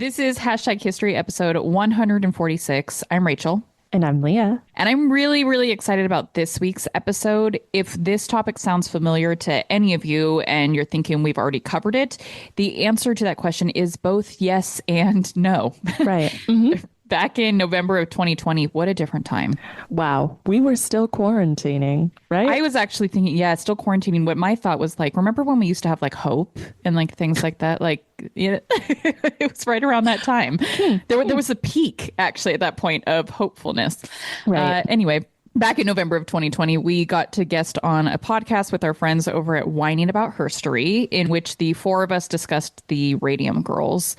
This is Hashtag History episode 146. I'm Rachel. And I'm Leah. And I'm really, really excited about this week's episode. If this topic sounds familiar to any of you and you're thinking we've already covered it, the answer to that question is both yes and no. Right. Mm-hmm. Back in November of 2020, what a different time. Wow. We were still quarantining, right? I was actually thinking, yeah, still quarantining. What my thought was like, remember when we used to have like hope and like things like that? Like, yeah, it was right around that time. There was a peak actually at that point of hopefulness. Right. Anyway, back in November of 2020, we got to guest on a podcast with our friends over at Whining About Herstory, in which the four of us discussed the Radium Girls.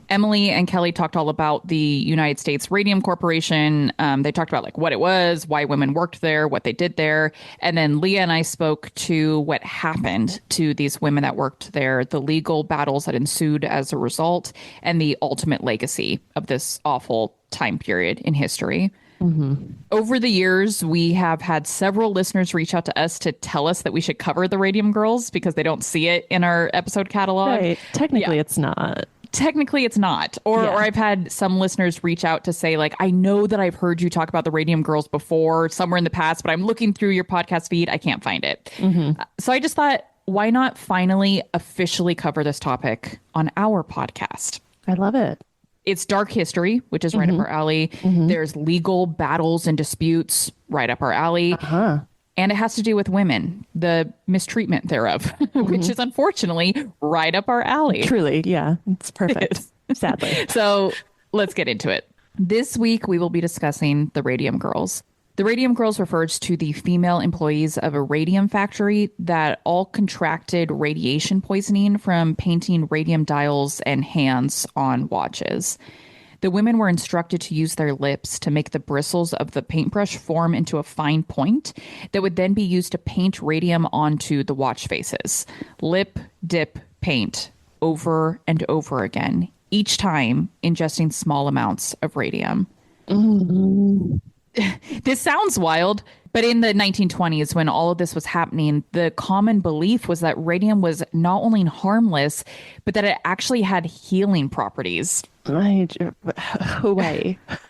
Emily and Kelly talked all about the United States Radium Corporation. They talked about like what it was, why women worked there, what they did there. And then Leah and I spoke to what happened to these women that worked there, the legal battles that ensued as a result, and the ultimate legacy of this awful time period in history. Mm-hmm. Over the years, we have had several listeners reach out to us to tell us that we should cover the Radium Girls because they don't see it in our episode catalog. Right. Technically, it's not. Technically, it's not. Or I've had some listeners reach out to say, like, I know that I've heard you talk about the Radium Girls before somewhere in the past, but I'm looking through your podcast feed. I can't find it. Mm-hmm. So I just thought, why not finally officially cover this topic on our podcast? I love it. It's dark history, which is right up our alley. Mm-hmm. There's legal battles and disputes right up our alley. Uh-huh. And it has to do with women, the mistreatment thereof, which is unfortunately right up our alley. Truly, yeah. It's perfect, sadly. So let's get into it. This week, we will be discussing the Radium Girls. The Radium Girls refers to the female employees of a radium factory that all contracted radiation poisoning from painting radium dials and hands on watches. The women were instructed to use their lips to make the bristles of the paintbrush form into a fine point that would then be used to paint radium onto the watch faces. Lip, dip, paint, over and over again, each time ingesting small amounts of radium. Mm-hmm. This sounds wild, but in the 1920s, when all of this was happening, the common belief was that radium was not only harmless, but that it actually had healing properties. Way.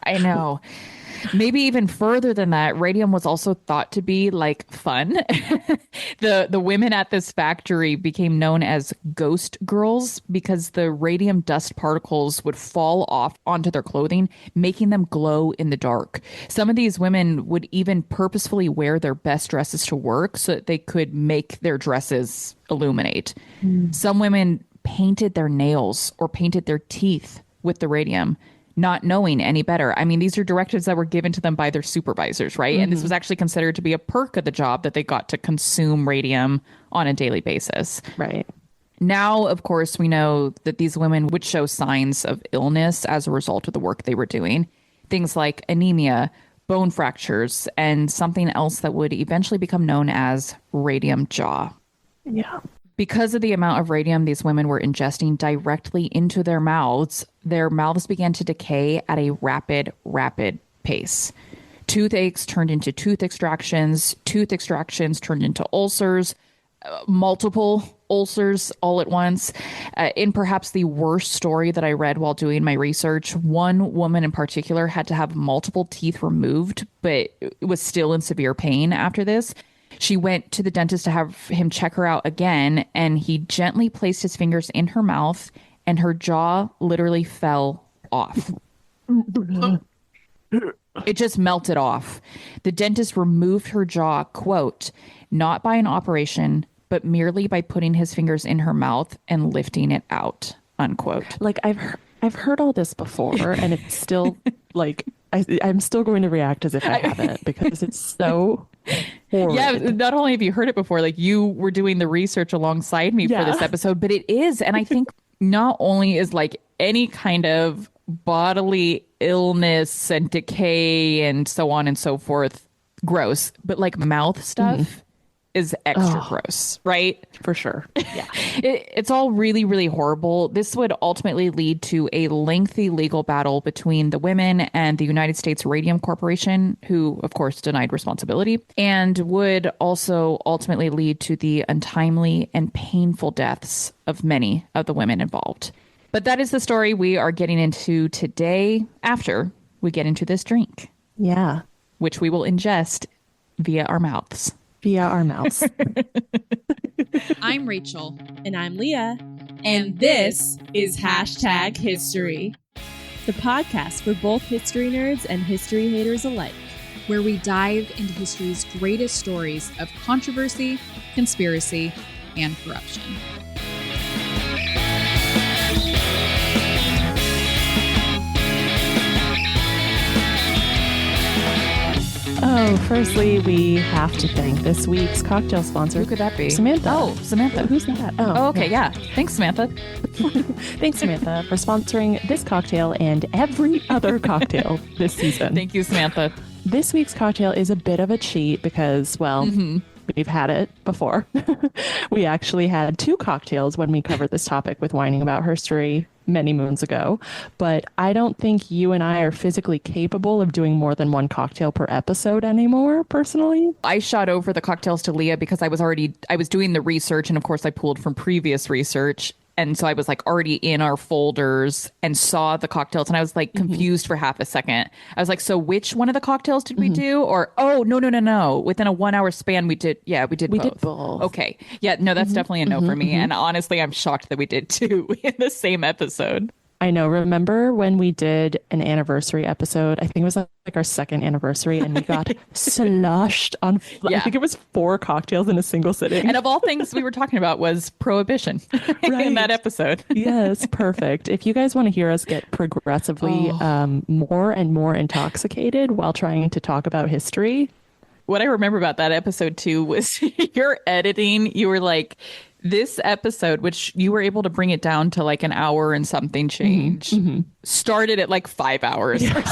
I know. Maybe even further than that, radium was also thought to be like fun. The women at this factory became known as ghost girls because the radium dust particles would fall off onto their clothing, making them glow in the dark. Some of these women would even purposefully wear their best dresses to work so that they could make their dresses illuminate. Some women painted their nails or painted their teeth with the radium, not knowing any better. I mean, these are directives that were given to them by their supervisors, right? Mm-hmm. And this was actually considered to be a perk of the job that they got to consume radium on a daily basis. Right. Now, of course, we know that these women would show signs of illness as a result of the work they were doing. Things like anemia, bone fractures, and something else that would eventually become known as radium jaw. Yeah. Because of the amount of radium these women were ingesting directly into their mouths began to decay at a rapid pace. Toothaches turned into tooth extractions turned into ulcers, multiple ulcers all at once. In perhaps the worst story that I read while doing my research, one woman in particular had to have multiple teeth removed, but was still in severe pain after this. She went to the dentist to have him check her out again, and he gently placed his fingers in her mouth, and her jaw literally fell off. It just melted off. The dentist removed her jaw, quote, not by an operation, but merely by putting his fingers in her mouth and lifting it out, unquote. Like, I've heard all this before, and it's still, like, I'm still going to react as if I haven't, because it's so horrid. Yeah, not only have you heard it before, like you were doing the research alongside me for this episode, but it is. And I think not only is like any kind of bodily illness and decay and so on and so forth gross, but like mouth stuff is extra gross, right? For sure. Yeah. It's all really, really horrible. This would ultimately lead to a lengthy legal battle between the women and the United States Radium Corporation, who, of course, denied responsibility, and would also ultimately lead to the untimely and painful deaths of many of the women involved. But that is the story we are getting into today after we get into this drink, Yeah, which we will ingest via our mouths. via our mouths. I'm Rachel. And I'm Leah. And this is Hashtag History, The podcast for both history nerds and history haters alike. where we dive into history's greatest stories of controversy, conspiracy, and corruption. Oh, firstly, we have to thank this week's cocktail sponsor. Who could that be? Samantha. Oh, Samantha. Who's that? Oh, okay, yeah. Thanks, Samantha. Thanks, Samantha, for sponsoring this cocktail and every other cocktail this season. Thank you, Samantha. This week's cocktail is a bit of a cheat because, well, we've had it before. We actually had two cocktails when we covered this topic with Whining About History many moons ago. But I don't think you and I are physically capable of doing more than one cocktail per episode anymore, personally. I shot over the cocktails to Leah because I was doing the research, and of course I pulled from previous research. And so I was like already in our folders and saw the cocktails, and I was like confused for half a second. I was like, so which one of the cocktails did we do? Or, oh, no. Within a 1 hour span, we did both. We did both. Okay. Yeah, no, that's definitely a no for me. And honestly, I'm shocked that we did two in the same episode. I know. Remember when we did an anniversary episode? I think it was like our second anniversary, and we got sloshed on, I think it was 4 cocktails in a single sitting. And of all things we were talking about was prohibition in that episode. Yes, perfect. If you guys want to hear us get progressively more and more intoxicated while trying to talk about history. What I remember about that episode too was your editing. You were like, this episode, which you were able to bring it down to like an hour and something change, started at like 5 hours or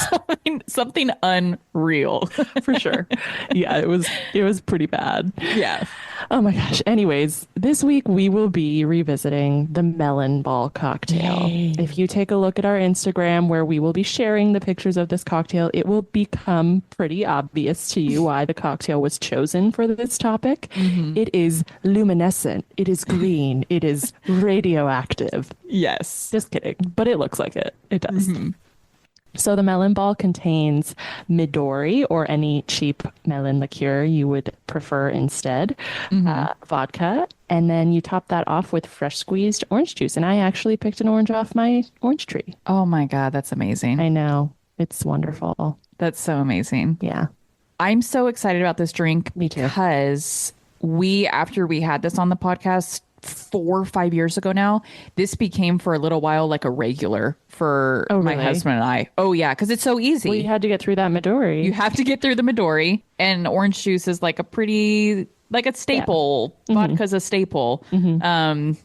something unreal. For sure. Yeah, it was pretty bad. Yeah. Oh my gosh. Anyways, this week we will be revisiting the melon ball cocktail. Yay. If you take a look at our Instagram where we will be sharing the pictures of this cocktail, it will become pretty obvious to you why the cocktail was chosen for this topic. It is luminescent. It is green. It is radioactive. Yes. Just kidding. But it looks like it. It does. So the melon ball contains Midori, or any cheap melon liqueur you would prefer instead, vodka, and then you top that off with fresh squeezed orange juice. And I actually picked an orange off my orange tree. Oh my God, that's amazing. I know. It's wonderful. That's so amazing. Yeah. I'm so excited about this drink. Me too. Because after we had this on the podcast 4 or 5 years ago now, this became for a little while like a regular for my husband and I. Oh yeah, because it's so easy. Well, you had to get through that Midori. You have to get through the Midori, and orange juice is like a staple. Vodka's a staple. And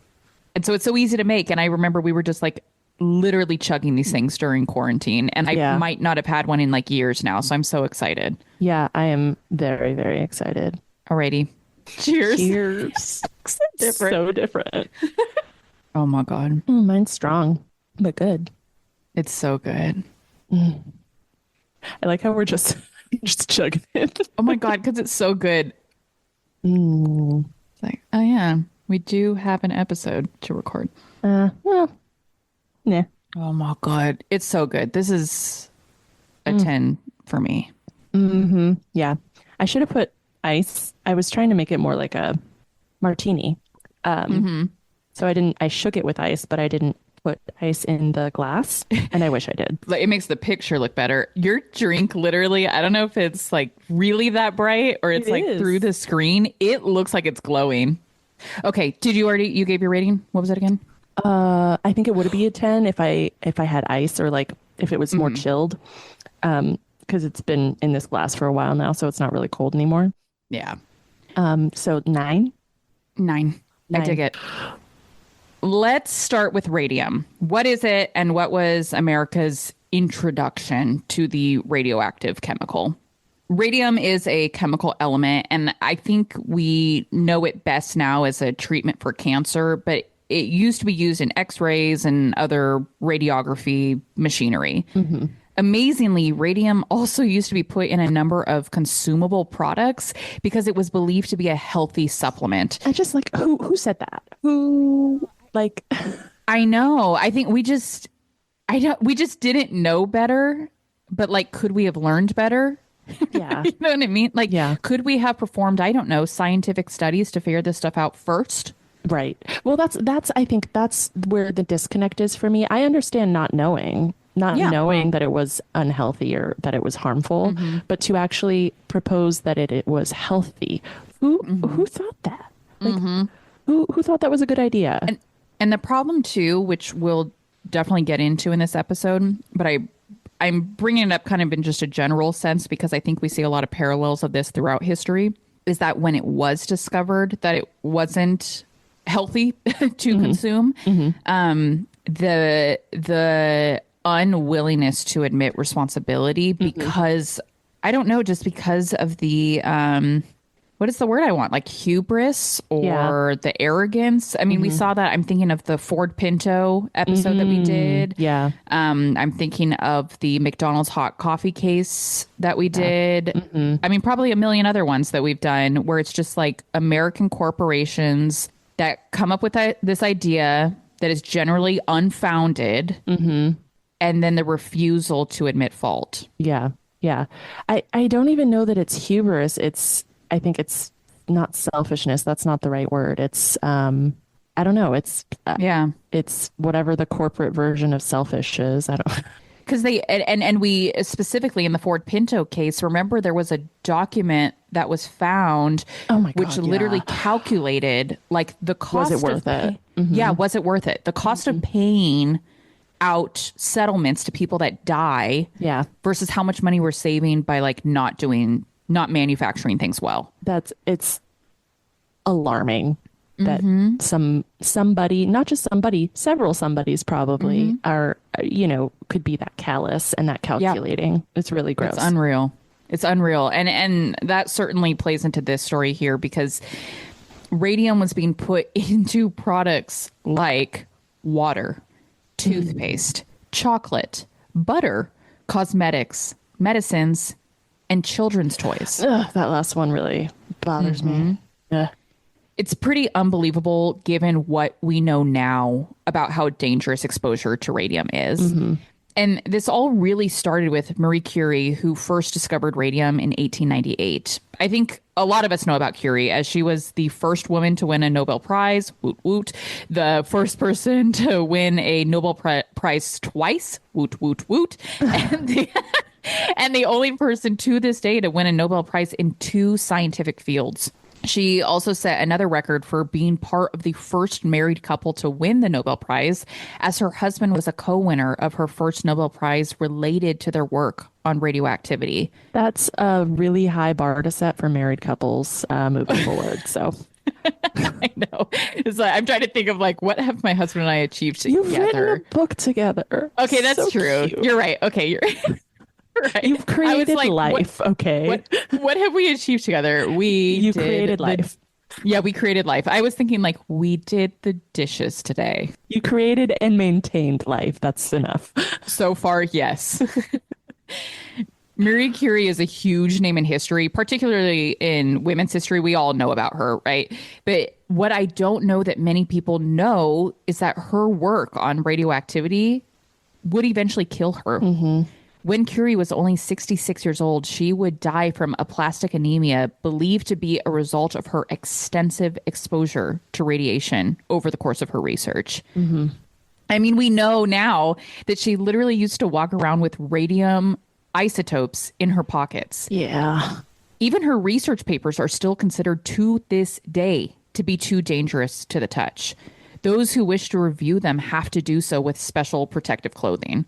so it's so easy to make. And I remember we were just like literally chugging these things during quarantine, and I might not have had one in like years now. So I'm so excited. Yeah, I am very, very excited. Alrighty. Cheers. Cheers. So different. Oh my God. Mine's strong, but good. It's so good. I like how we're just chugging it. Oh my God, because it's so good. It's like, oh yeah, we do have an episode to record. Well, yeah. Oh my God. It's so good. This is a 10 for me. Yeah. I should have put ice. I was trying to make it more like a martini. So I shook it with ice, but I didn't put ice in the glass, and I wish I did. Like, it makes the picture look better. Your drink, literally, I don't know if it's like really that bright or it's like through the screen. It looks like it's glowing. Okay. You gave your rating? What was it again? I think it would be a 10 if I had ice, or like if it was more chilled. Because it's been in this glass for a while now, so it's not really cold anymore. Yeah. So 9. 9. I dig it. Let's start with radium. What is it, and what was America's introduction to the radioactive chemical? Radium is a chemical element, and I think we know it best now as a treatment for cancer, but it used to be used in X-rays and other radiography machinery. Amazingly, radium also used to be put in a number of consumable products because it was believed to be a healthy supplement. I just like, who said that? Who, like, I know. I think we just didn't know better, but like, could we have learned better? Yeah. You know what I mean? Like, Yeah. could we have performed, I don't know, scientific studies to figure this stuff out first? Right. Well, I think that's where the disconnect is for me. I understand not Yeah. knowing that it was unhealthy or that it was harmful, but to actually propose that it was healthy. Who thought that? Like, who thought that was a good idea? And the problem too, which we'll definitely get into in this episode, but I'm bringing it up kind of in just a general sense because I think we see a lot of parallels of this throughout history, is that when it was discovered that it wasn't healthy to consume, the unwillingness to admit responsibility because I don't know, just because of the what is the word I want? Like hubris or the arrogance. I mean, we saw that. I'm thinking of the Ford Pinto episode that we did. Yeah. I'm thinking of the McDonald's hot coffee case that we did. I mean, probably a million other ones that we've done where it's just like American corporations that come up with this idea that is generally unfounded and then the refusal to admit fault. Yeah. Yeah. I don't even know that it's hubris. I think it's not selfishness. That's not the right word. It's, I don't know. It's whatever the corporate version of selfish is. I don't. Because and we specifically in the Ford Pinto case, remember there was a document that was found, Oh my which God, literally yeah. calculated like the cost. Was it worth it? Yeah, was it worth it? The cost of paying out settlements to people that die, Yeah. versus how much money we're saving by like not manufacturing things well. It's alarming that somebody, not just somebody, several somebodies probably are, could be that callous and that calculating. It's really gross. It's unreal. It's unreal. And that certainly plays into this story here because radium was being put into products like water, toothpaste, chocolate, butter, cosmetics, medicines, and children's toys. Ugh, that last one really bothers me. Yeah. It's pretty unbelievable given what we know now about how dangerous exposure to radium is. And this all really started with Marie Curie, who first discovered radium in 1898. I think a lot of us know about Curie as she was the first woman to win a Nobel Prize, woot woot, the first person to win a Nobel Prize twice, woot woot woot, and the only person to this day to win a Nobel Prize in 2 scientific fields. She also set another record for being part of the first married couple to win the Nobel Prize, as her husband was a co-winner of her first Nobel Prize related to their work on radioactivity. That's a really high bar to set for married couples moving forward. So I know. It's like, I'm trying to think of like, what have my husband and I achieved together? you've written a book together. Okay, that's So true. cute. You're right. Okay, you're right. You've created like, life. Okay. What have we achieved together? You created life. Yeah, we created life. I was thinking like we did the dishes today. You created and maintained life. That's enough. So far, yes. Marie Curie is a huge name in history, particularly in women's history. We all know about her, right? But what I don't know that many people know is that her work on radioactivity would eventually kill her. When Curie was only 66 years old, she would die from aplastic anemia, believed to be a result of her extensive exposure to radiation over the course of her research. I mean, we know now that she literally used to walk around with radium isotopes in her pockets. Yeah. Even her research papers are still considered to this day to be too dangerous to the touch. Those who wish to review them have to do so with special protective clothing.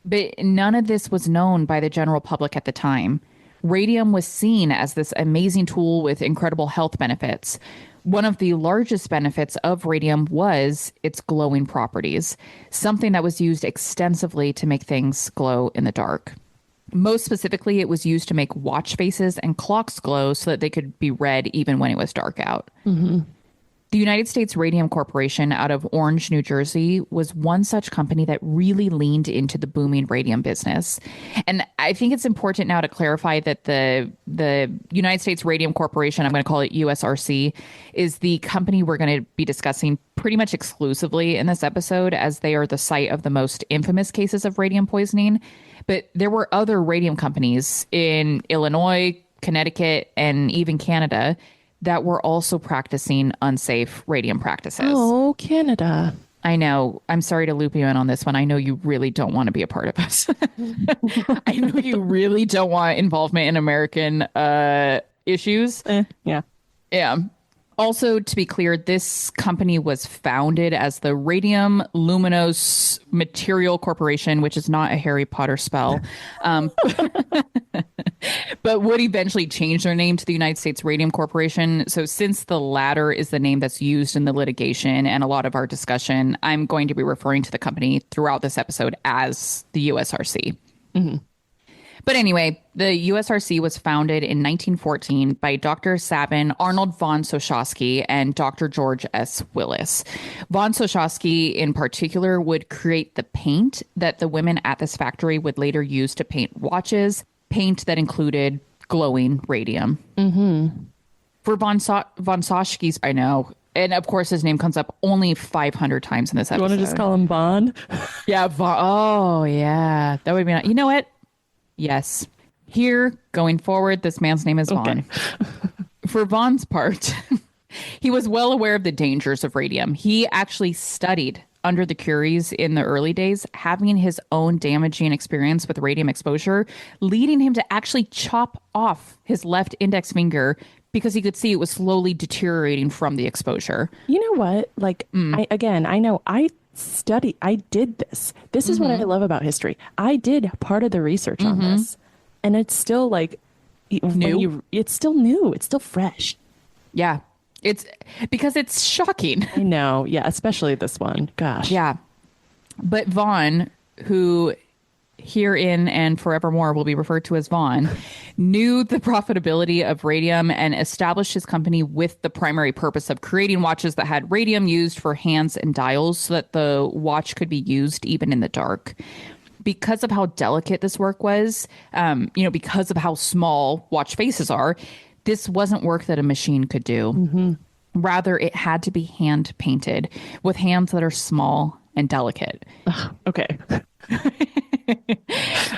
But none of this was known by the general public at the time. Radium was seen as this amazing tool with incredible health benefits. One of the largest benefits of radium was its glowing properties, something that was used extensively to make things glow in the dark. Most specifically, it was used to make watch faces and clocks glow so that they could be read even when it was dark out. The The United States Radium Corporation out of Orange, New Jersey, was one such company that really leaned into the booming radium business. And I think it's important now to clarify that the United States Radium Corporation, I'm going to call it USRC, is the company we're going to be discussing pretty much exclusively in this episode, as they are the site of the most infamous cases of radium poisoning. But there were other radium companies in Illinois, Connecticut, and even Canada that were also practicing unsafe radium practices. Oh, Canada. I know. I'm sorry to loop you in on this one. I know you really don't want to be a part of us. I know you really don't want involvement in American issues. Yeah. Yeah. Also, to be clear, this company was founded as the Radium Luminous Material Corporation, which is not a Harry Potter spell, but would eventually change their name to the United States Radium Corporation. So since the latter is the name that's used in the litigation and a lot of our discussion, I'm going to be referring to the company throughout this episode as the USRC. Mm-hmm. But anyway, the USRC was founded in 1914 by Dr. Sabin Arnold von Soschowski and Dr. George S. Willis. Von Soschowski, in particular, would create the paint that the women at this factory would later use to paint watches, paint that included glowing radium. Mm-hmm. For von Soschowski's, I know, and of course his name comes up only 500 times in this episode. You want to just call him Von? Yeah, Von. Oh, yeah. That would be nice. You know what? Yes. Here, going forward, this man's name is Von. Okay. For Von's part, he was well aware of the dangers of radium. He actually studied under the Curies in the early days, having his own damaging experience with radium exposure, leading him to actually chop off his left index finger because he could see it was slowly deteriorating from the exposure. You know what? Like, I know I did this. This is what I love about history. I did part of the research on this, and it's still like new. It's still new. It's still fresh. Yeah, it's because it's shocking. I know. Yeah, especially this one. Gosh. Yeah, but Vaughn, who herein and forevermore will be referred to as Vaughn, knew the profitability of radium and established his company with the primary purpose of creating watches that had radium used for hands and dials so that the watch could be used even in the dark. Because of how delicate this work was, because of how small watch faces are, this wasn't work that a machine could do. Mm-hmm. Rather, it had to be hand painted with hands that are small and delicate. Okay.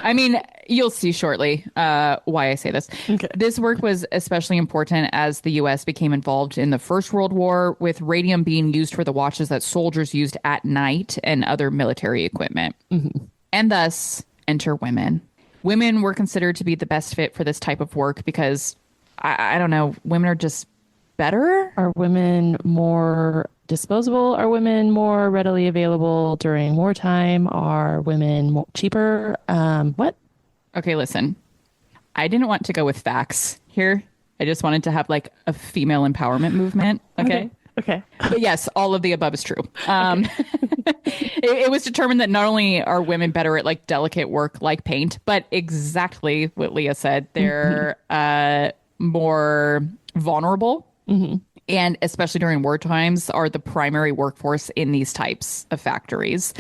I mean, you'll see shortly why I say this. Okay. This work was especially important as the U.S. became involved in the First World War, with radium being used for the watches that soldiers used at night and other military equipment. Mm-hmm. And thus, enter women. Women were considered to be the best fit for this type of work because, I don't know, women are just better? Are women more disposable? Are women more readily available during wartime? Are women cheaper? What? Okay, listen. I didn't want to go with facts here. I just wanted to have like a female empowerment movement. Okay. But yes, all of the above is true. It was determined that not only are women better at like delicate work like paint, but exactly what Leah said, they're more vulnerable. Mm-hmm. And especially during war times, are the primary workforce in these types of factories.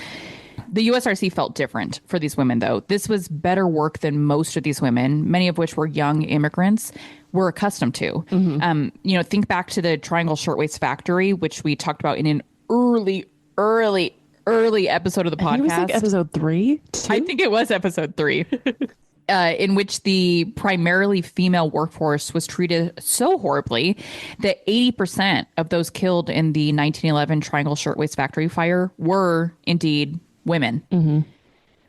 The USRC felt different for these women, though. This was better work than most of these women, many of which were young immigrants, were accustomed to. Mm-hmm. Think back to the Triangle Shirtwaist Factory, which we talked about in an early episode of the podcast. It was like episode 3? I think it was episode 3. In which the primarily female workforce was treated so horribly that 80% of those killed in the 1911 Triangle Shirtwaist Factory fire were indeed women. Mm-hmm.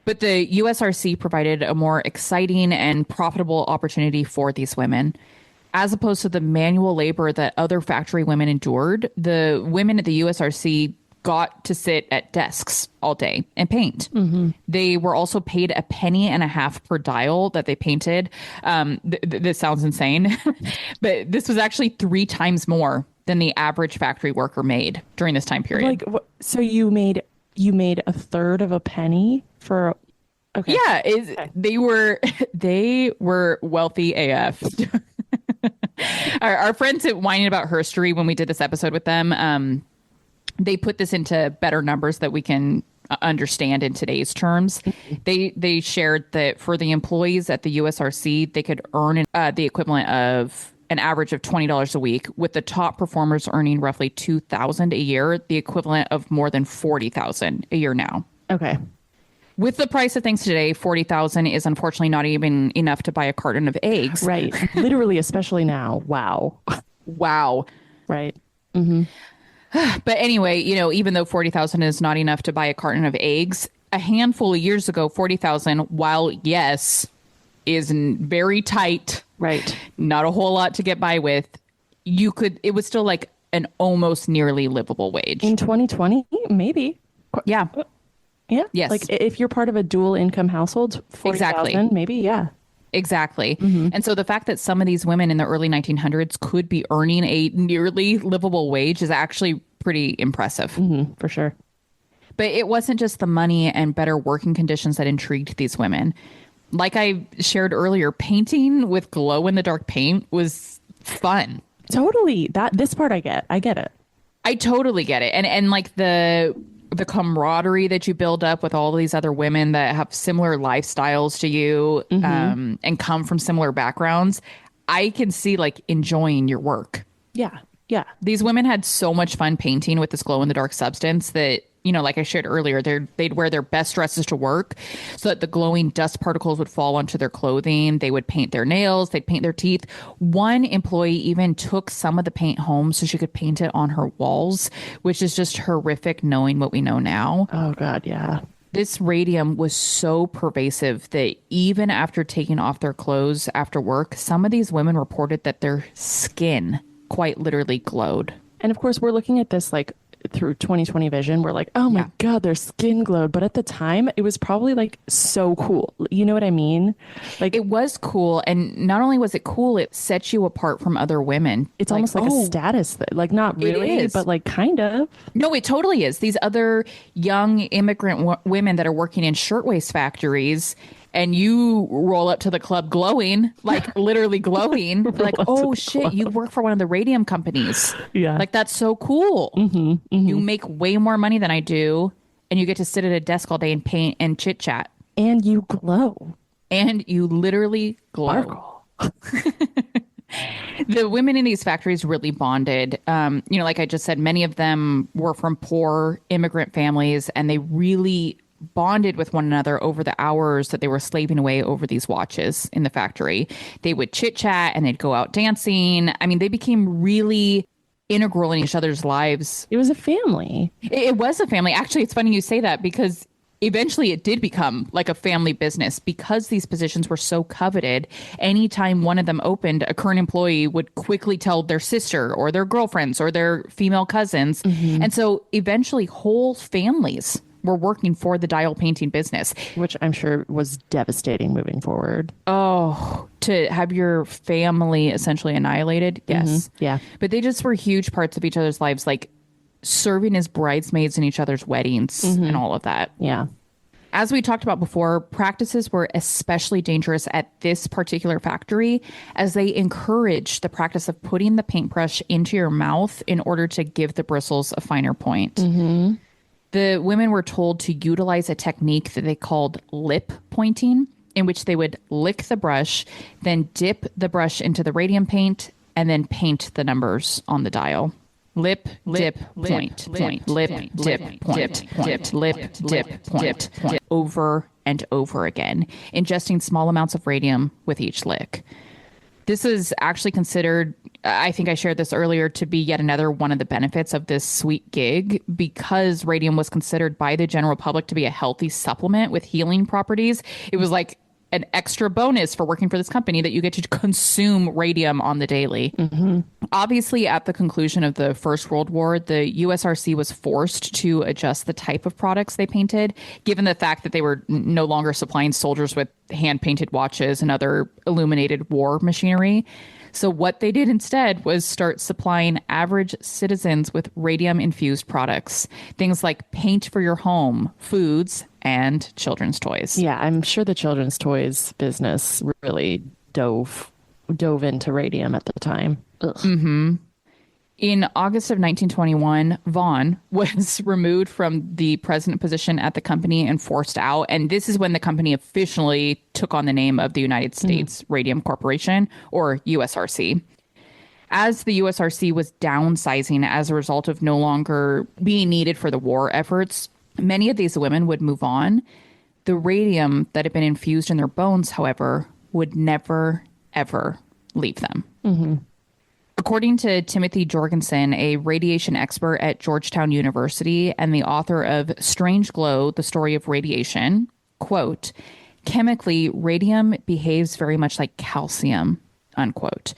But the USRC provided a more exciting and profitable opportunity for these women. As opposed to the manual labor that other factory women endured, the women at the USRC got to sit at desks all day and paint. Mm-hmm. They were also paid a penny and a half per dial that they painted. This sounds insane, but this was actually 3 times more than the average factory worker made during this time period. Like, so you made a third of a penny for? Okay. Yeah, they were wealthy AF. Our friends at Whining About Herstory, when we did this episode with them, they put this into better numbers that we can understand in today's terms. They shared that for the employees at the USRC, they could earn the equivalent of an average of $20 a week, with the top performers earning roughly $2,000 a year, the equivalent of more than $40,000 a year now. Okay. With the price of things today, $40,000 is unfortunately not even enough to buy a carton of eggs. Right. Literally, especially now. Wow. Wow. Right. But anyway, even though $40,000 is not enough to buy a carton of eggs, a handful of years ago, $40,000, while yes, is very tight. Right. Not a whole lot to get by with. It was still like an almost nearly livable wage. In 2020, maybe. Yeah. Yeah. Yes. Like if you're part of a dual income household, 40,000, Exactly. maybe. Yeah. Exactly. And so the fact that some of these women in the early 1900s could be earning a nearly livable wage is actually pretty impressive. For sure. But it wasn't just the money and better working conditions that intrigued these women. Like I shared earlier, painting with glow in the dark paint was fun. Totally. This part I get. I get it. I totally get it. And like the camaraderie that you build up with all these other women that have similar lifestyles to you, and come from similar backgrounds, I can see like enjoying your work. Yeah. Yeah. These women had so much fun painting with this glow in the dark substance that, like I shared earlier, they'd wear their best dresses to work so that the glowing dust particles would fall onto their clothing. They would paint their nails. They'd paint their teeth. One employee even took some of the paint home so she could paint it on her walls, which is just horrific knowing what we know now. Oh, God. Yeah. This radium was so pervasive that even after taking off their clothes after work, some of these women reported that their skin quite literally glowed. And of course, we're looking at this like through 2020 vision. We're like, oh my God, their skin glowed. But at the time, it was probably like so cool. You know what I mean? Like it was cool. And not only was it cool, it set you apart from other women. It's almost like a status thing. Like not really, but like kind of. No, it totally is. These other young immigrant women that are working in shirtwaist factories, and you roll up to the club glowing, like literally glowing. Like, oh shit, you work for one of the radium companies. Yeah. Like, that's so cool. You make way more money than I do, and you get to sit at a desk all day and paint and chit chat. And you glow. And you literally glow. Sparkle. The women in these factories really bonded. Like I just said, many of them were from poor immigrant families, and they really bonded with one another over the hours that they were slaving away over these watches in the factory. They would chit chat and they'd go out dancing. I mean, they became really integral in each other's lives. It was a family. It was a family. Actually, it's funny you say that, because eventually it did become like a family business, because these positions were so coveted. Anytime one of them opened, a current employee would quickly tell their sister or their girlfriends or their female cousins. And so eventually whole families were working for the dial painting business. Which I'm sure was devastating moving forward. Oh, to have your family essentially annihilated? Yes. Yeah. But they just were huge parts of each other's lives, like serving as bridesmaids in each other's weddings and all of that. Yeah. As we talked about before, practices were especially dangerous at this particular factory, as they encouraged the practice of putting the paintbrush into your mouth in order to give the bristles a finer point. The women were told to utilize a technique that they called lip pointing, in which they would lick the brush, then dip the brush into the radium paint, and then paint the numbers on the dial. Lip, dip, point, lip, dip, point, lip, dip, point, over and over again, ingesting small amounts of radium with each lick. This is actually considered, I think I shared this earlier, to be yet another one of the benefits of this sweet gig, because radium was considered by the general public to be a healthy supplement with healing properties. It was like an extra bonus for working for this company that you get to consume radium on the daily. Obviously, at the conclusion of the First World War, the USRC was forced to adjust the type of products they painted, given the fact that they were no longer supplying soldiers with hand-painted watches and other illuminated war machinery. So what they did instead was start supplying average citizens with radium-infused products, things like paint for your home, foods, and children's toys. Yeah, I'm sure the children's toys business really dove dove into radium at the time. Ugh. In August of 1921, Vaughn was removed from the president position at the company and forced out. And this is when the company officially took on the name of the United States Radium Corporation, or USRC. As the USRC was downsizing as a result of no longer being needed for the war efforts, many of these women would move on. The radium that had been infused in their bones, however, would never, ever leave them. According to Timothy Jorgensen, a radiation expert at Georgetown University and the author of Strange Glow, The Story of Radiation, quote, chemically, radium behaves very much like calcium, unquote.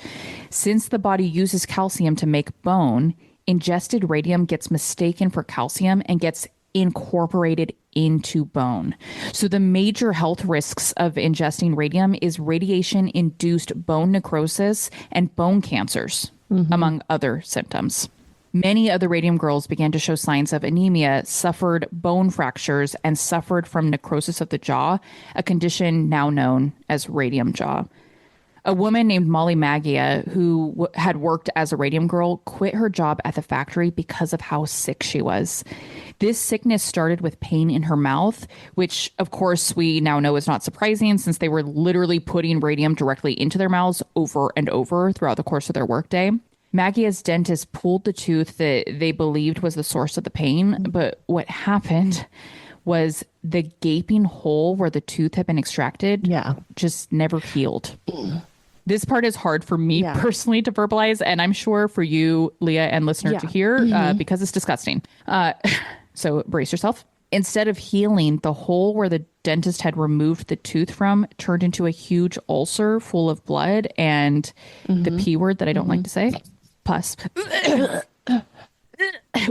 Since the body uses calcium to make bone, ingested radium gets mistaken for calcium and gets incorporated into bone. So the major health risks of ingesting radium is radiation-induced bone necrosis and bone cancers, among other symptoms. Many of the Radium Girls began to show signs of anemia, suffered bone fractures, and suffered from necrosis of the jaw, a condition now known as radium jaw. A woman named Molly Maggia, who had worked as a Radium Girl, quit her job at the factory because of how sick she was. This sickness started with pain in her mouth, which, of course, we now know is not surprising since they were literally putting radium directly into their mouths over and over throughout the course of their workday. Maggia's dentist pulled the tooth that they believed was the source of the pain, but what happened was the gaping hole where the tooth had been extracted just never healed. This part is hard for me personally to verbalize, and I'm sure for you, Leah, and listener to hear because it's disgusting. So brace yourself. Instead of healing, the hole where the dentist had removed the tooth from turned into a huge ulcer full of blood and the P word that I don't like to say, pus.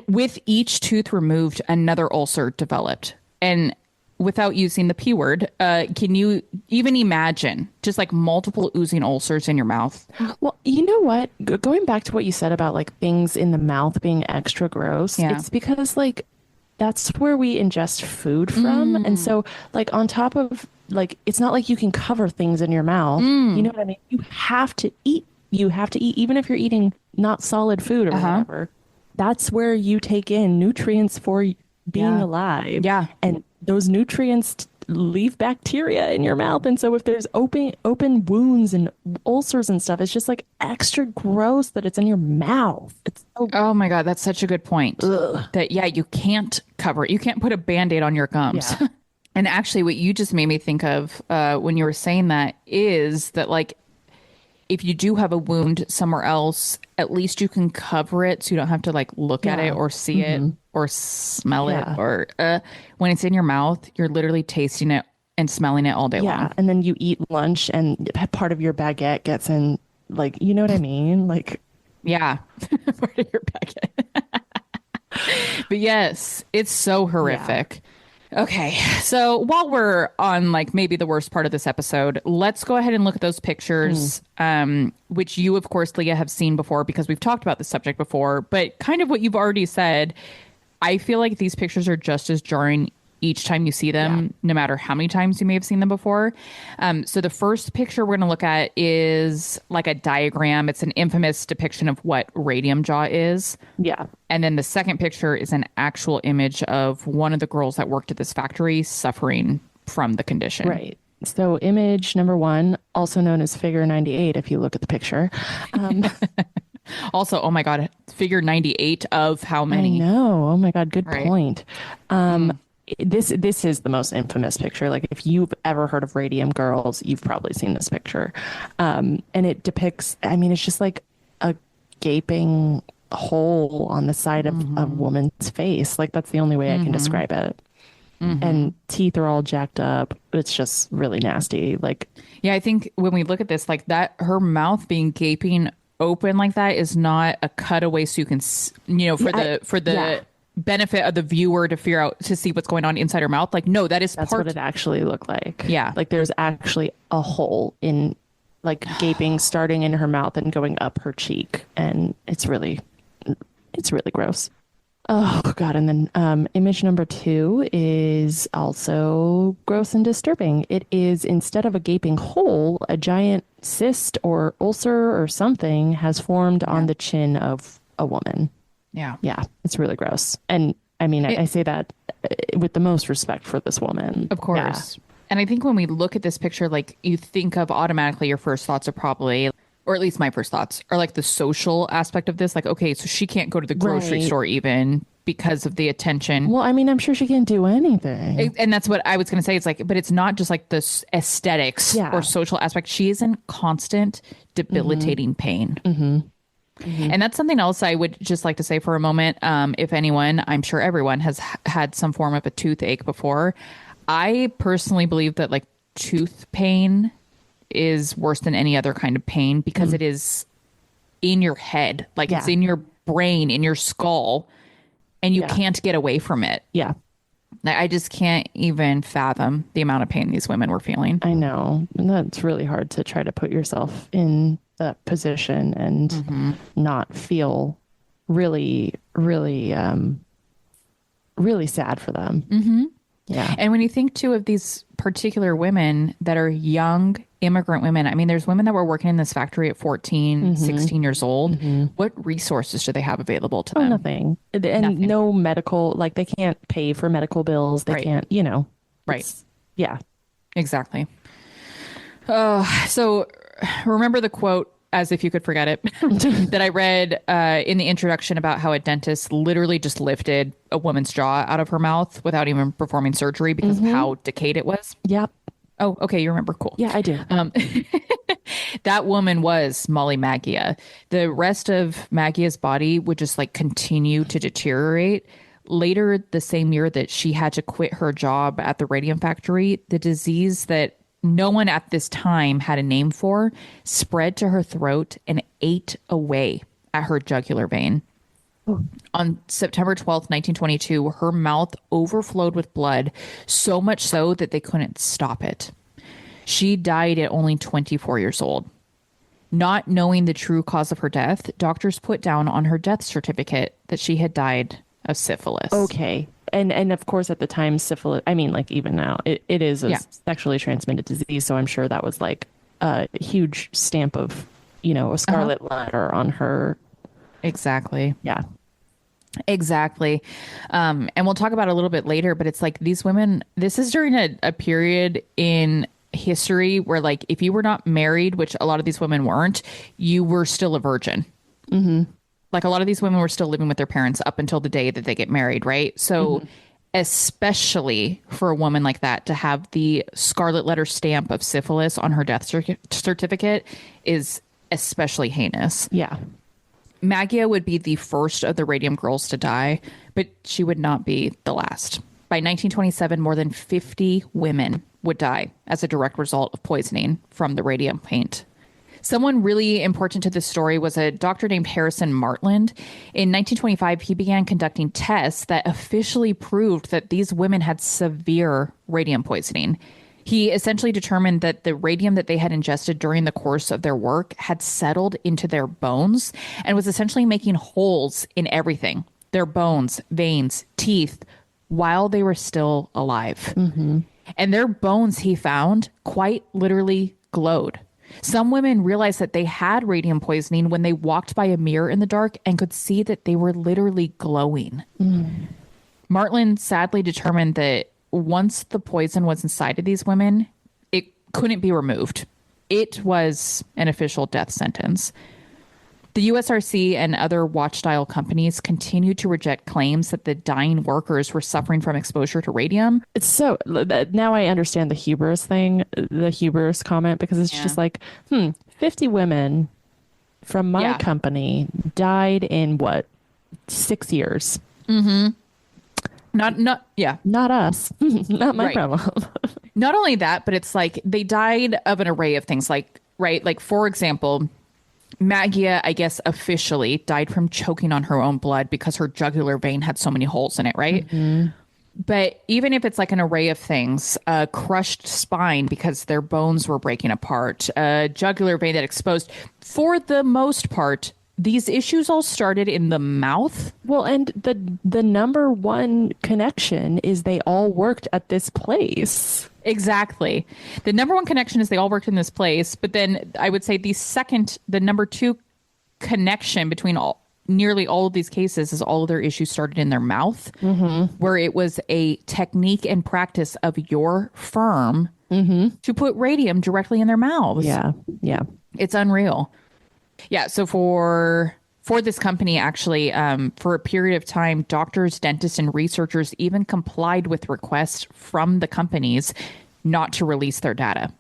With each tooth removed, another ulcer developed. And without using the P word, can you even imagine just like multiple oozing ulcers in your mouth? Well, you know what? Going back to what you said about like things in the mouth being extra gross, it's because like that's where we ingest food from. And so like on top of like, it's not like you can cover things in your mouth. You know what I mean? You have to eat. You have to eat, even if you're eating not solid food or whatever. That's where you take in nutrients for being alive. And those nutrients leave bacteria in your mouth. And so if there's open wounds and ulcers and stuff, it's just like extra gross that it's in your mouth. It's oh my God, that's such a good point. That, you can't cover it. You can't put a Band-Aid on your gums. And actually what you just made me think of when you were saying that is that like, if you do have a wound somewhere else, at least you can cover it so you don't have to like look at it or see it or smell it. Or when it's in your mouth, you're literally tasting it and smelling it all day long. And then you eat lunch and part of your baguette gets in, like, you know what I mean? Like, part of your baguette. But yes, it's so horrific. Okay, so while we're on like maybe the worst part of this episode, let's go ahead and look at those pictures, which you, of course, Leah, have seen before because we've talked about this subject before. But kind of what you've already said, I feel like these pictures are just as jarring each time you see them, no matter how many times you may have seen them before. So the first picture we're going to look at is like a diagram. It's an infamous depiction of what radium jaw is. And then the second picture is an actual image of one of the girls that worked at this factory suffering from the condition. Right. So image number 1, also known as figure 98, if you look at the picture. Also, oh my God, figure 98 of how many? I know. Oh my God, good point. This is the most infamous picture. Like if you've ever heard of Radium Girls, you've probably seen this picture. And it depicts, I mean, it's just like a gaping hole on the side of a woman's face. Like that's the only way I can describe it. And teeth are all jacked up. It's just really nasty. Like, I think when we look at this, like that, her mouth being gaping open like that is not a cutaway so you can, for the benefit of the viewer to figure out, to see what's going on inside her mouth. Like, no, that's what it actually looked like. Yeah. Like there's actually a hole in like gaping starting in her mouth and going up her cheek. And it's really gross. Oh God. And then image number 2 is also gross and disturbing. It is, instead of a gaping hole, a giant cyst or ulcer or something has formed on the chin of a woman. Yeah. Yeah, it's really gross. And I mean, I say that with the most respect for this woman. Of course. Yeah. And I think when we look at this picture, like, you think of automatically, your first thoughts are probably, or at least my first thoughts are like the social aspect of this. Like, okay, so she can't go to the grocery store even because of the attention. Well, I mean, I'm sure she can't do anything. And that's what I was going to say. It's like, but it's not just like this aesthetics or social aspect. She is in constant debilitating pain. And that's something else I would just like to say for a moment. If anyone, I'm sure everyone has had some form of a toothache before. I personally believe that like tooth pain is worse than any other kind of pain because it is in your head, like it's in your brain, in your skull, and you can't get away from it. Yeah. I just can't even fathom the amount of pain these women were feeling. I know. And that's really hard to try to put yourself in that position and not feel really, really, really sad for them. Yeah. And when you think too of these particular women that are young immigrant women, I mean, there's women that were working in this factory at 14, 16 years old. What resources do they have available to them? Nothing. And Nothing. No medical, like they can't pay for medical bills. They can't, you know. Right. Yeah. Exactly. So remember the quote, as if you could forget it, that I read in the introduction about how a dentist literally just lifted a woman's jaw out of her mouth without even performing surgery because of how decayed it was? Yep. Oh, okay. You remember. Cool. Yeah, I do. That woman was Molly Maggia. The rest of Maggia's body would just like continue to deteriorate. Later the same year that she had to quit her job at the radium factory, the disease that no one at this time had a name for spread to her throat and ate away at her jugular vein. On September 12th, 1922, her mouth overflowed with blood, so much so that they couldn't stop it. She died at only 24 years old. Not knowing the true cause of her death, doctors put down on her death certificate that she had died of syphilis. Okay. And of course, at the time, syphilis, I mean, like even now, it is a sexually transmitted disease. So I'm sure that was like a huge stamp of, you know, a scarlet letter on her. Exactly. Yeah. Exactly. And we'll talk about it a little bit later, but it's like these women, this is during a period in history where like if you were not married, which a lot of these women weren't, you were still a virgin. Like a lot of these women were still living with their parents up until the day that they get married, right? So especially for a woman like that to have the scarlet letter stamp of syphilis on her death certificate is especially heinous. Yeah. Maggia would be the first of the Radium Girls to die, but she would not be the last. By 1927, more than 50 women would die as a direct result of poisoning from the radium paint. Someone really important to this story was a doctor named Harrison Martland. In 1925, he began conducting tests that officially proved that these women had severe radium poisoning. He essentially determined that the radium that they had ingested during the course of their work had settled into their bones and was essentially making holes in everything, their bones, veins, teeth, while they were still alive. And their bones, he found, quite literally glowed. Some women realized that they had radium poisoning when they walked by a mirror in the dark and could see that they were literally glowing. Martland sadly determined that once the poison was inside of these women, it couldn't be removed. It was an official death sentence. The USRC and other watch-dial companies continued to reject claims that the dying workers were suffering from exposure to radium. It's so, now I understand the hubris thing, the hubris comment, because it's just like, 50 women from my company died in what, 6 years? Not us. Not my problem. Not only that, but it's like they died of an array of things, like, right? Like, for example, Maggia, I guess, officially died from choking on her own blood because her jugular vein had so many holes in it, right? But even if it's like an array of things, a crushed spine because their bones were breaking apart, a jugular vein that exposed, for the most part, these issues all started in the mouth. Well, and the number one connection is they all worked at this place. Exactly. The number one connection is they all worked in this place. But then I would say the number two connection between nearly all of these cases is all of their issues started in their mouth, where it was a technique and practice of your firm to put radium directly in their mouths. Yeah. Yeah. It's unreal. Yeah. So for this company, actually, for a period of time, doctors, dentists, and researchers even complied with requests from the companies not to release their data.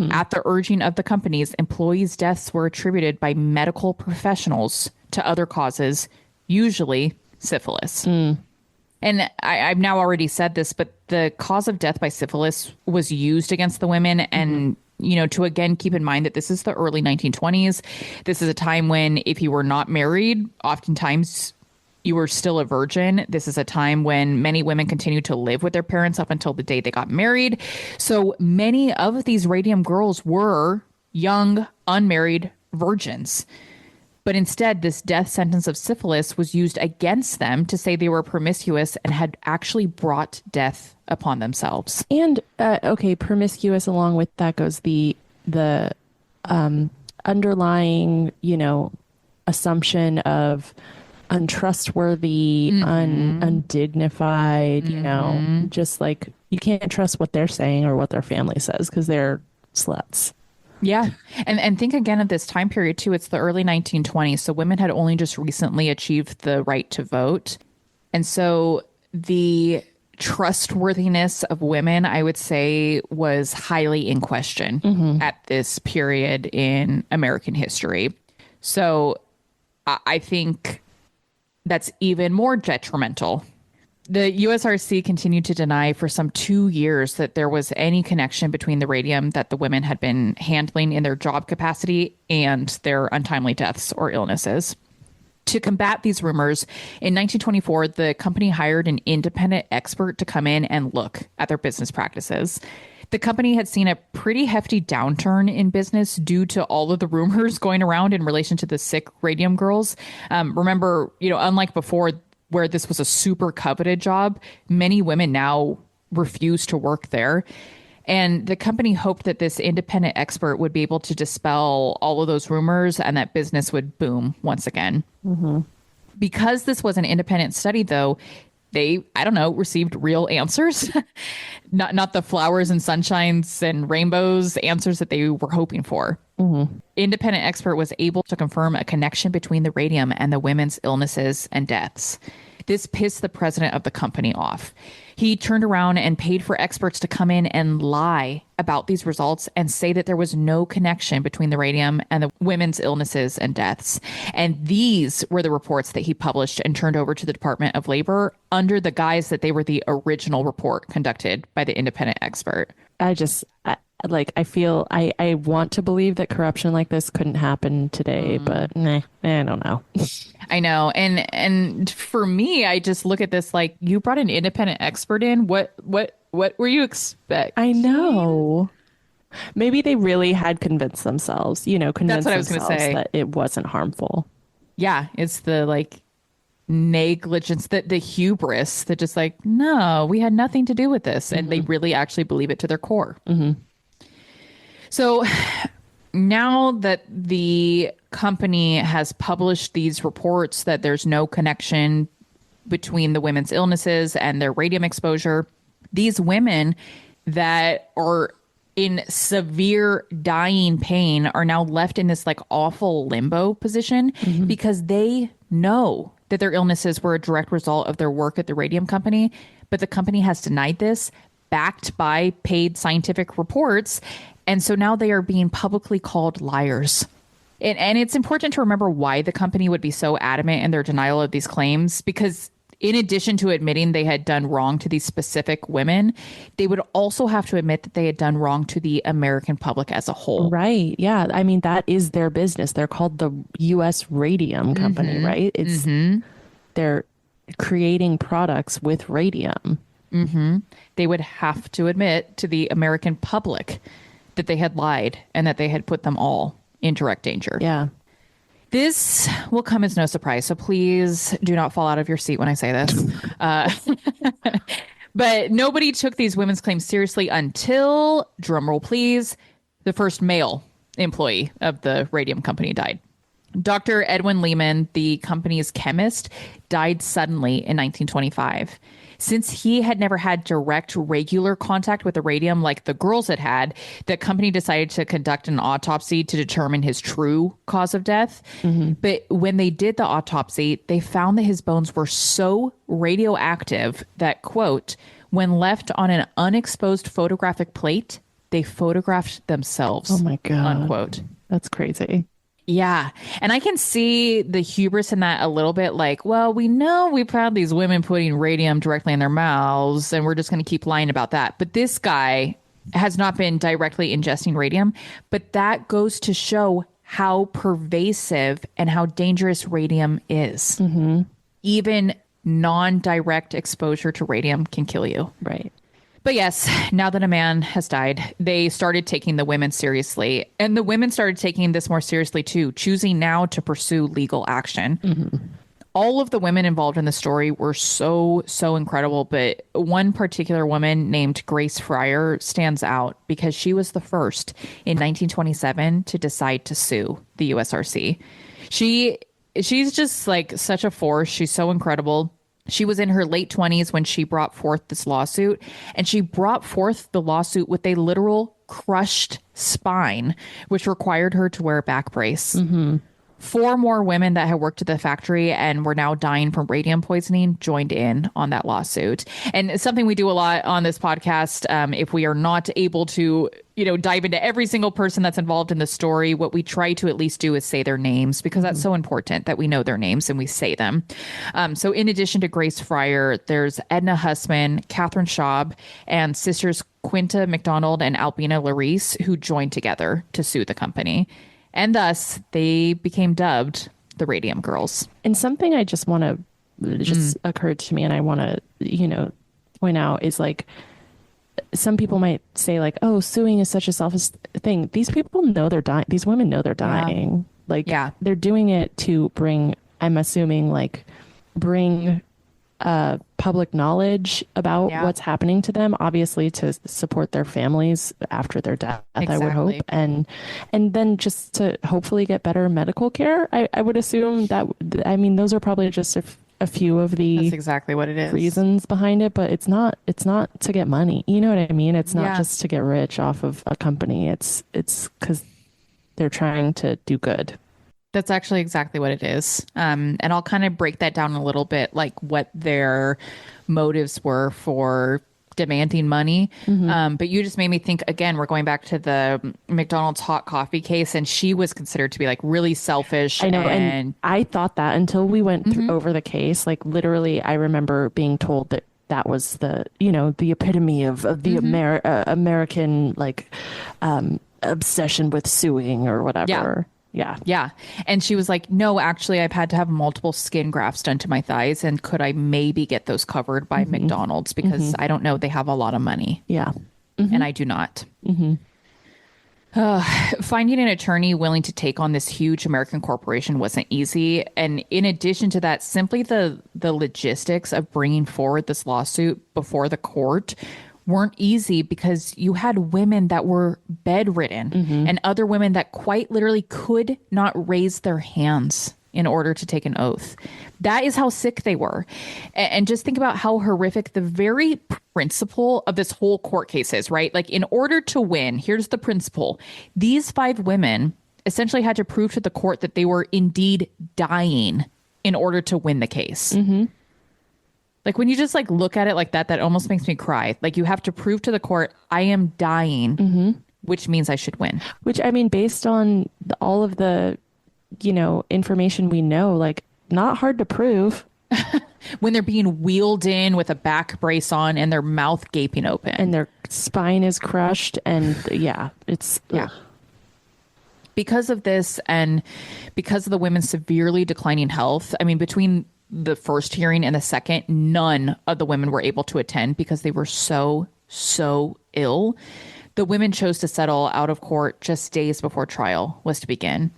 At the urging of the companies, employees' deaths were attributed by medical professionals to other causes, usually syphilis. And I've now already said this, but the cause of death by syphilis was used against the women. And, to again keep in mind that this is the early 1920s. This is a time when if you were not married, oftentimes you were still a virgin. This is a time when many women continued to live with their parents up until the day they got married. So many of these Radium Girls were young, unmarried virgins. But instead, this death sentence of syphilis was used against them to say they were promiscuous and had actually brought death upon themselves. And promiscuous. Along with that goes the underlying, assumption of untrustworthy, undignified. Just like you can't trust what they're saying or what their family says because they're sluts. Yeah. And think again of this time period, too. It's the early 1920s. So women had only just recently achieved the right to vote. And so the trustworthiness of women, I would say, was highly in question at this period in American history. So I think that's even more detrimental. The USRC continued to deny for some 2 years that there was any connection between the radium that the women had been handling in their job capacity and their untimely deaths or illnesses. To combat these rumors, in 1924, the company hired an independent expert to come in and look at their business practices. The company had seen a pretty hefty downturn in business due to all of the rumors going around in relation to the sick Radium Girls. Remember, unlike before, where this was a super coveted job, many women now refuse to work there. And the company hoped that this independent expert would be able to dispel all of those rumors and that business would boom once again. Because this was an independent study, though, they, received real answers, not the flowers and sunshines and rainbows answers that they were hoping for. Independent expert was able to confirm a connection between the radium and the women's illnesses and deaths. This pissed the president of the company off. He turned around and paid for experts to come in and lie about these results and say that there was no connection between the radium and the women's illnesses and deaths. And these were the reports that he published and turned over to the Department of Labor under the guise that they were the original report conducted by the independent expert. I want to believe that corruption like this couldn't happen today, but I don't know. I know. And for me, I just look at this like, you brought an independent expert in. What were you expecting? I know. Maybe they really had convinced themselves, That's what I was themselves gonna say. that it wasn't harmful. Yeah, it's the negligence, the hubris that just no, we had nothing to do with this. And they really actually believe it to their core. So now that the company has published these reports that there's no connection between the women's illnesses and their radium exposure, these women that are in severe dying pain are now left in this awful limbo position because they know that their illnesses were a direct result of their work at the radium company, but the company has denied this, backed by paid scientific reports. And so now they are being publicly called liars. And it's important to remember why the company would be so adamant in their denial of these claims, because in addition to admitting they had done wrong to these specific women, they would also have to admit that they had done wrong to the American public as a whole. Right. Yeah. I mean, that is their business. They're called the U.S. Radium Company, right? It's they're creating products with radium. They would have to admit to the American public that they had lied and that they had put them all in direct danger. Yeah. This will come as no surprise, so please do not fall out of your seat when I say this. Uh, but nobody took these women's claims seriously until, drumroll please, the first male employee of the radium company died. Dr. Edwin Lehman, the company's chemist, died suddenly in 1925. Since he had never had direct, regular contact with the radium like the girls had had, the company decided to conduct an autopsy to determine his true cause of death. But when they did the autopsy, they found that his bones were so radioactive that, quote, when left on an unexposed photographic plate, they photographed themselves. Oh my God. Unquote. That's crazy. Yeah. And I can see the hubris in that a little bit. Like, well, we know we've had these women putting radium directly in their mouths, and we're just going to keep lying about that. But this guy has not been directly ingesting radium. But that goes to show how pervasive and how dangerous radium is. Even non-direct exposure to radium can kill you. Right. But yes, now that a man has died, they started taking the women seriously. And the women started taking this more seriously too, choosing now to pursue legal action. All of the women involved in the story were so incredible. But one particular woman named Grace Fryer stands out because she was the first in 1927 to decide to sue the USRC. She's just like such a force. She's so incredible. She was in her late 20s when she brought forth this lawsuit, and she brought forth the lawsuit with a literal crushed spine, which required her to wear a back brace. 4 more women that had worked at the factory and were now dying from radium poisoning joined in on that lawsuit. And it's something we do a lot on this podcast. If we are not able to, dive into every single person that's involved in the story, what we try to at least do is say their names, because that's so important that we know their names and we say them. So in addition to Grace Fryer, there's Edna Hussman, Catherine Schaub, and sisters Quinta McDonald and Albina Larice, who joined together to sue the company. And thus, they became dubbed the Radium Girls. And something I just want to, just occurred to me, and I want to, point out is like, some people might say like, oh, suing is such a selfish thing. These people know they're dying. These women know they're dying. They're doing it to bring, I'm assuming, bring public knowledge about what's happening to them, obviously to support their families after their death. Exactly. I would hope, and then just to hopefully get better medical care. I would assume that, I mean, those are probably just a few of the that's exactly what it is reasons behind it, but it's not to get money, you know what I mean? It's not just to get rich off of a company. It's because they're trying to do good. That's actually exactly what it is. And I'll kind of break that down a little bit, like what their motives were for demanding money. But you just made me think, again, we're going back to the McDonald's hot coffee case, and she was considered to be like really selfish. I know. And I thought that until we went over the case, like literally, I remember being told that was the epitome of the American obsession with suing or whatever. Yeah. And she was like, no, actually, I've had to have multiple skin grafts done to my thighs. And could I maybe get those covered by McDonald's? Because I don't know, they have a lot of money. Yeah. And I do not. Finding an attorney willing to take on this huge American corporation wasn't easy. And in addition to that, simply the logistics of bringing forward this lawsuit before the court weren't easy, because you had women that were bedridden and other women that quite literally could not raise their hands in order to take an oath. That is how sick they were. And just think about how horrific the very principle of this whole court case is, right? Like, in order to win, here's the principle. These 5 women essentially had to prove to the court that they were indeed dying in order to win the case. Like, when you just look at it like that, that almost makes me cry. Like, you have to prove to the court, I am dying, which means I should win. Which, I mean, based on all of the, information we know, not hard to prove. When they're being wheeled in with a back brace on and their mouth gaping open. And their spine is crushed. And it's... Yeah. Because of this, and because of the women's severely declining health, I mean, between the first hearing and the second, none of the women were able to attend because they were so ill. The women chose to settle out of court just days before trial was to begin.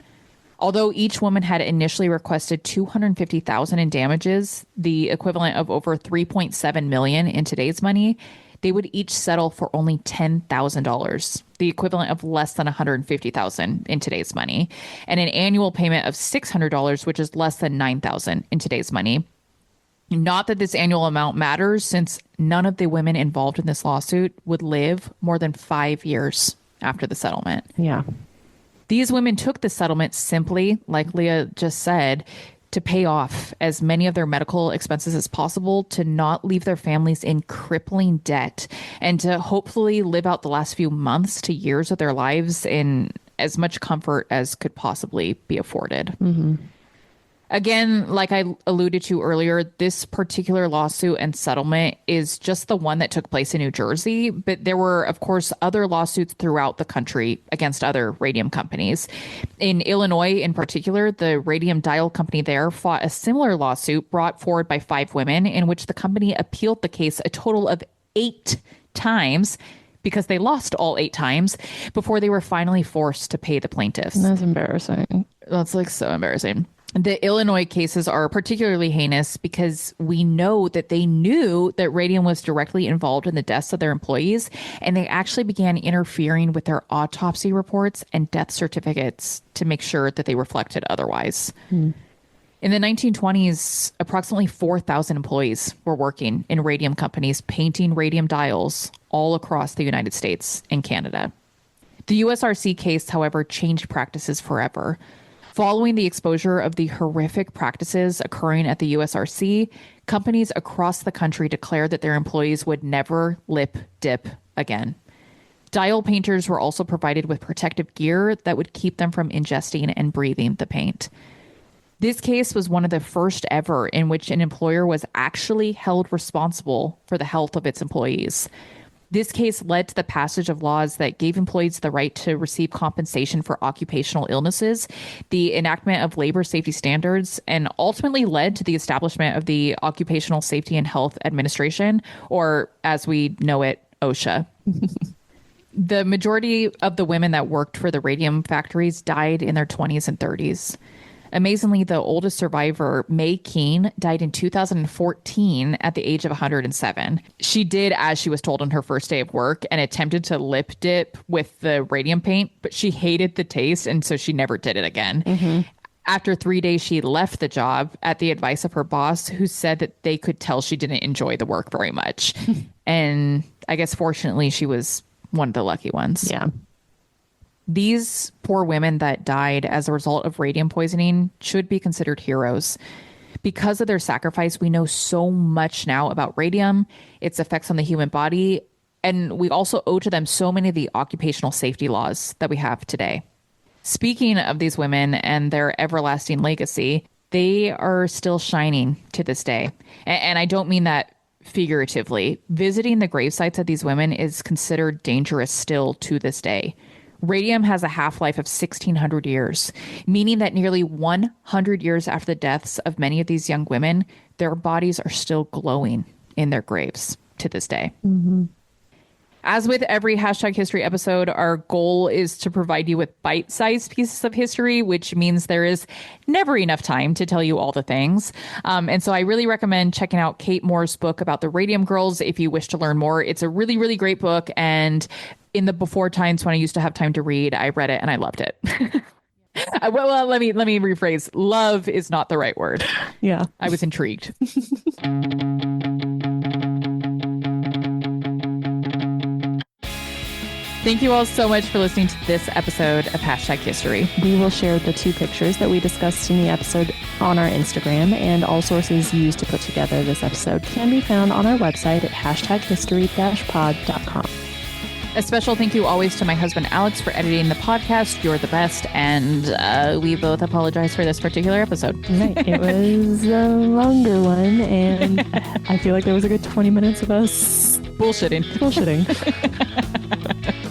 Although each woman had initially requested $250,000 in damages, the equivalent of over $3.7 million in today's money, they would each settle for only $10,000, the equivalent of less than $150,000 in today's money, and an annual payment of $600, which is less than $9,000 in today's money. Not that this annual amount matters, since none of the women involved in this lawsuit would live more than 5 years after the settlement. Yeah. These women took the settlement simply, like Leah just said, to pay off as many of their medical expenses as possible, to not leave their families in crippling debt, and to hopefully live out the last few months to years of their lives in as much comfort as could possibly be afforded. Mm-hmm. Again, like I alluded to earlier, this particular lawsuit and settlement is just the one that took place in New Jersey, but there were, of course, other lawsuits throughout the country against other radium companies. In Illinois, in particular, the radium dial company there fought a similar lawsuit brought forward by 5 women, in which the company appealed the case a total of 8 times, because they lost all 8 times before they were finally forced to pay the plaintiffs. That's embarrassing. That's like so embarrassing. The Illinois cases are particularly heinous because we know that they knew that radium was directly involved in the deaths of their employees, and they actually began interfering with their autopsy reports and death certificates to make sure that they reflected otherwise. In the 1920s, approximately 4,000 employees were working in radium companies painting radium dials all across the United States and Canada. The USRC case, however, changed practices forever. Following the exposure of the horrific practices occurring at the USRC, companies across the country declared that their employees would never lip dip again. Dial painters were also provided with protective gear that would keep them from ingesting and breathing the paint. This case was one of the first ever in which an employer was actually held responsible for the health of its employees. This case led to the passage of laws that gave employees the right to receive compensation for occupational illnesses, the enactment of labor safety standards, and ultimately led to the establishment of the Occupational Safety and Health Administration, or as we know it, OSHA. The majority of the women that worked for the radium factories died in their 20s and 30s. Amazingly, the oldest survivor, May Keene, died in 2014 at the age of 107. She did as she was told on her first day of work and attempted to lip dip with the radium paint, but she hated the taste, and so she never did it again. Mm-hmm. After 3 days, she left the job at the advice of her boss, who said that they could tell she didn't enjoy the work very much. And I guess fortunately, she was one of the lucky ones. Yeah. These poor women that died as a result of radium poisoning should be considered heroes. Because of their sacrifice, we know so much now about radium, its effects on the human body, and we also owe to them so many of the occupational safety laws that we have today. Speaking of these women and their everlasting legacy, they are still shining to this day. And I don't mean that figuratively. Visiting the grave sites of these women is considered dangerous still to this day. Radium has a half-life of 1,600 years, meaning that nearly 100 years after the deaths of many of these young women, their bodies are still glowing in their graves to this day. Mm-hmm. As with every #history episode, our goal is to provide you with bite-sized pieces of history, which means there is never enough time to tell you all the things. And so I really recommend checking out Kate Moore's book about the Radium Girls if you wish to learn more. It's a really, really great book. And in the before times when I used to have time to read, I read it and I loved it. Well, let me rephrase. Love is not the right word. Yeah. I was intrigued. Thank you all so much for listening to this episode of #history. We will share the 2 pictures that we discussed in the episode on our Instagram, and all sources used to put together this episode can be found on our website at #history-pod.com. A special thank you always to my husband, Alex, for editing the podcast. You're the best. And we both apologize for this particular episode. Right. It was a longer one, and I feel like there was a good 20 minutes of us bullshitting. Bullshitting.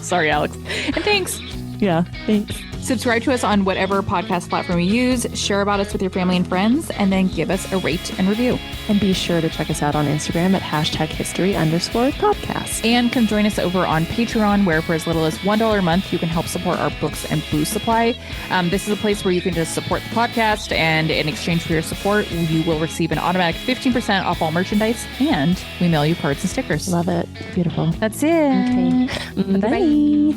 Sorry, Alex. And thanks. Yeah, thanks. Subscribe to us on whatever podcast platform you use, share about us with your family and friends, and then give us a rate and review. And be sure to check us out on Instagram at #history_podcast. And come join us over on Patreon, where for as little as $1 a month, you can help support our books and booze supply. This is a place where you can just support the podcast, and in exchange for your support, you will receive an automatic 15% off all merchandise, and we mail you cards and stickers. Love it. Beautiful. That's it. Okay. Bye. Bye.